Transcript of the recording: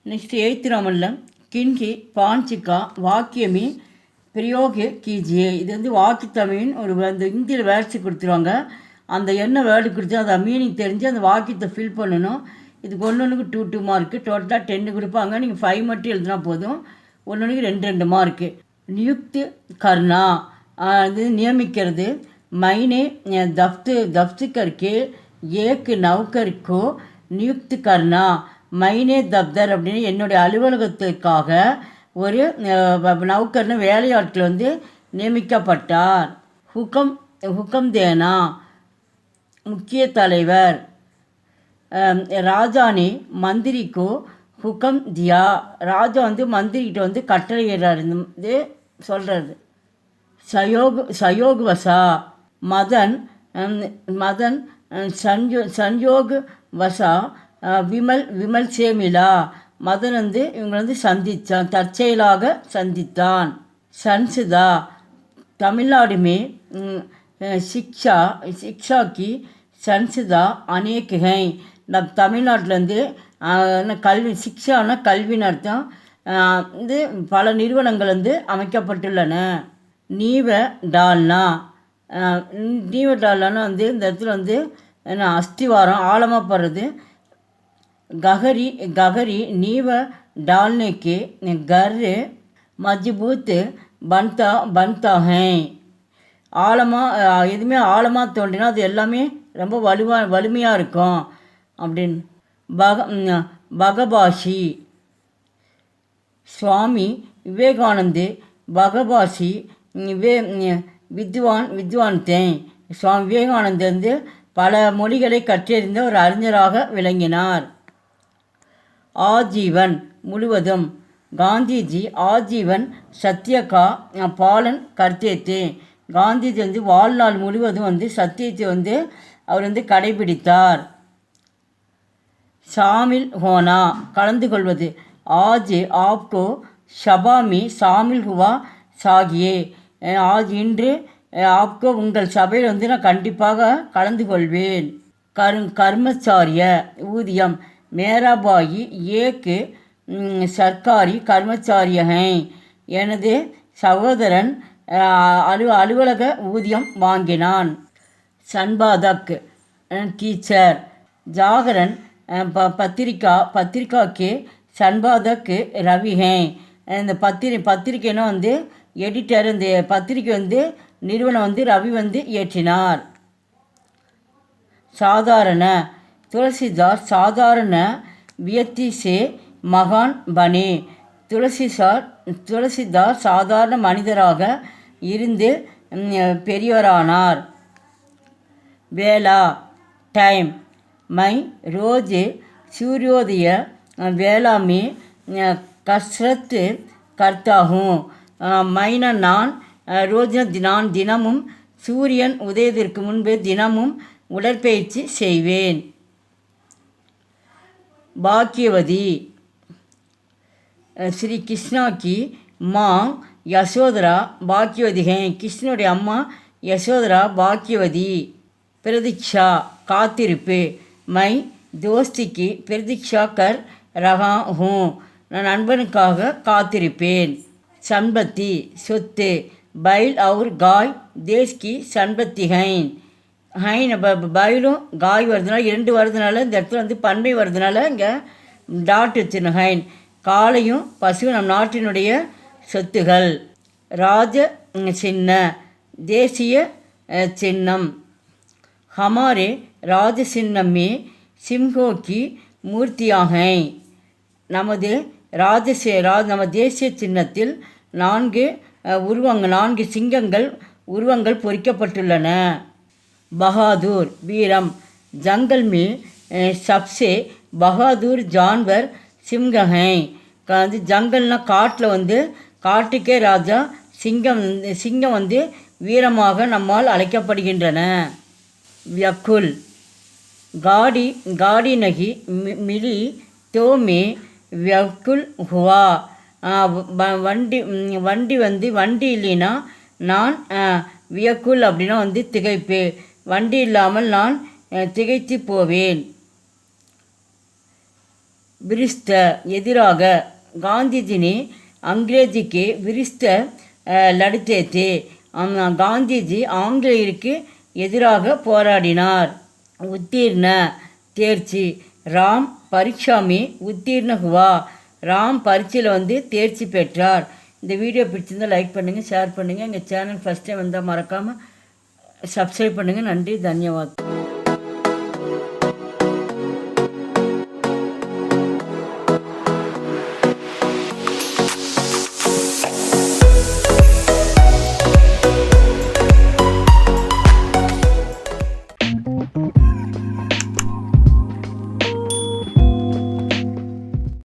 Next 8th Roman किन्ही 5 का वाक्य में प्रयोग कीजिए. இது வந்து வாக்கு தமிழின் ஒரு அந்த இந்தியில் வேர்ட்ஸ் கொடுத்துருவாங்க. அந்த என்ன வேர்டு கொடுத்து அதை மீனிங் தெரிஞ்சு அந்த வாக்கியத்தை ஃபில் பண்ணணும். இதுக்கு ஒன்றுக்கு 2 மார்க்கு, டோட்டலாக 10 கொடுப்பாங்க. நீங்கள் 5 மட்டும் எழுதினா போதும். ஒன்றுக்கு 2 மார்க்கு. நியுக்து கர்னா இது நியமிக்கிறது. மைனே दफ्त करके एक नौकर को नियुक्त करना. மைனே தப்தர் அப்படின்னு என்னுடைய அலுவலகத்திற்காக ஒரு நௌக்கர்னு வேலையாட்கள் வந்து நியமிக்கப்பட்டார். ஹுக்கம் தேனா முக்கிய தலைவர். ராஜா ने मंत्री को हुक्म दिया. ராஜா வந்து மந்திரிகிட்ட வந்து கட்டளையிடுறாரு சொல்கிறது. சயோக்வசா மதன் சன்யோக்வசா விமல் சேமிலா. மதன் வந்து இவங்க வந்து சந்தித்தான், தற்செயலாக சந்தித்தான். சன்சுதா தமிழ்நாடுமே சிக்ஷாக்கி சன்சுதா அநேக் ஹை. நம் தமிழ்நாட்டிலேருந்து கல்வி சிக்ஷான கல்வின்னு அர்த்தம். இது பல நிறுவனங்கள் வந்து அமைக்கப்பட்டுள்ளன. நீவ டால்னா வந்து இந்த இடத்துல வந்து அஸ்திவாரம் ஆழமாக போடுறது. गहरी नींव डालने के घर मजबूत बनता है. ஆழமாக எதுவுமே ஆழமாக தோண்டினா அது எல்லாமே ரொம்ப வலிமையாக இருக்கும் அப்படின்னு. பகபாஷி சுவாமி விவேகானந்த் பகபாஷி வித்வான் தேன். சுவாமி விவேகானந்த் வந்து பல மொழிகளை கற்றறிந்த ஒரு அறிஞராக விளங்கினார். ஆஜீவன் முழுவதும். காந்திஜி ஆஜீவன் சத்தியகா பாலன் கர்த்தேத்தே. காந்திஜி வந்து வாழ்நாள் முழுவதும் வந்து சத்தியத்தை வந்து அவர் வந்து கடைபிடித்தார். ஷாமில் ஹோனா கலந்து கொள்வது. ஆஜ் ஆப்கோ ஷபா மீ ஷாமில் ஹுவா சாகியே. ஆஜ் இன்று ஆப்கோ உங்கள் சபையில் வந்து நான் கண்டிப்பாக கலந்து கொள்வேன். கர்மச்சாரிய ஊதியம். मेरा भाई एक सरकारी कर्मचारी है. எனது சகோதரன் அலுவலக ஊதியம் வாங்கினான். சன்பாதக் டீச்சர். ஜாகரன் பத்திரிகாக்கு சன்பாதக் ரவி ஹே. இந்த பத்திரிக்கைன்னா வந்து எடிட்டர். இந்த பத்திரிக்கை வந்து நிறுவனம் வந்து ரவி வந்து ஏற்றினார். சாதாரண तुलसीदास साधारण व्यक्ति से महान बने. துளசிதாஸ் சாதாரண மனிதராக இருந்து பெரியவரானார். வேலா டைம். மை ரோஜ் சூரியோதய வேலா में कसरत करता हूँ. மைனா நான் நான் தினமும் சூரியன் உதயத்திற்கு முன்பு தினமும் உடற்பயிற்சி செய்வேன். भाग्यवती श्री कृष्णा की माँ यशोधरा भाग्यवती हैं. கிருஷ்ணனுடைய அம்மா யசோதரா பாக்கியவதி. பிரதீக்ஷா காத்திருப்பு. My தோஸ்திக்கு Pratiksha Ghar Raha who நான் நண்பனுக்காக காத்திருப்பேன். சன்பத்தி சொத்து. பைல் और गाय देश की संपत्ति हैं. ஹைன் பயிலும் காய் வருதுனால 2 வருதுனால இந்த இடத்துல வந்து பன்மை வருதுனால இங்கே டாட் வச்சிடணும். ஹைன் காளையும் பசுவும் நம் நாட்டினுடைய சொத்துகள். ராஜ சின்ன தேசிய சின்னம். ஹமாரே ராஜ சின்னமே சிம்ஹோக்கி மூர்த்தியாக. நமது நம்ம தேசிய சின்னத்தில் 4 சிங்கங்கள் உருவங்கள் பொறிக்கப்பட்டுள்ளன. बहादुर वीरम. जंगल में सबसे बहादुर जानवर सिंह हैं. ஜங்கல்னா காட்டில் வந்து காட்டுக்கே ராஜா சிங்கம் வந்து வீரமாக நம்மால் அழைக்கப்படுகின்றன. வியக்குல் गाड़ी नहीं मिली तो मैं व्याकुल हुआ. வண்டி இல்லைன்னா நான் வியக்குல் அப்படின்னா வந்து திகைப்பு. வண்டி இல்லாமல் நான் திகைத்து போவேன். विरुद्ध एदिराग गांधी जी ने अंग्रेजी के विरुद्ध लड़ते थे. गांधी जी ஆங்கிலேயருக்கு எதிராக போராடினார். उत्तीर्ण தேர்ச்சி. ராம் பரீட்சா में उत्तीर्ण हुआ. ராம் பரீட்சையில் வந்து தேர்ச்சி பெற்றார். இந்த வீடியோ பிடிச்சிருந்தால் லைக் பண்ணுங்கள், ஷேர் பண்ணுங்கள். எங்கள் சேனல் ஃபஸ்ட் டைம் வந்தால் மறக்காமல் சப்ஸ்கிரைப் பண்ணுங்கள். நன்றி, தன்யவாத்.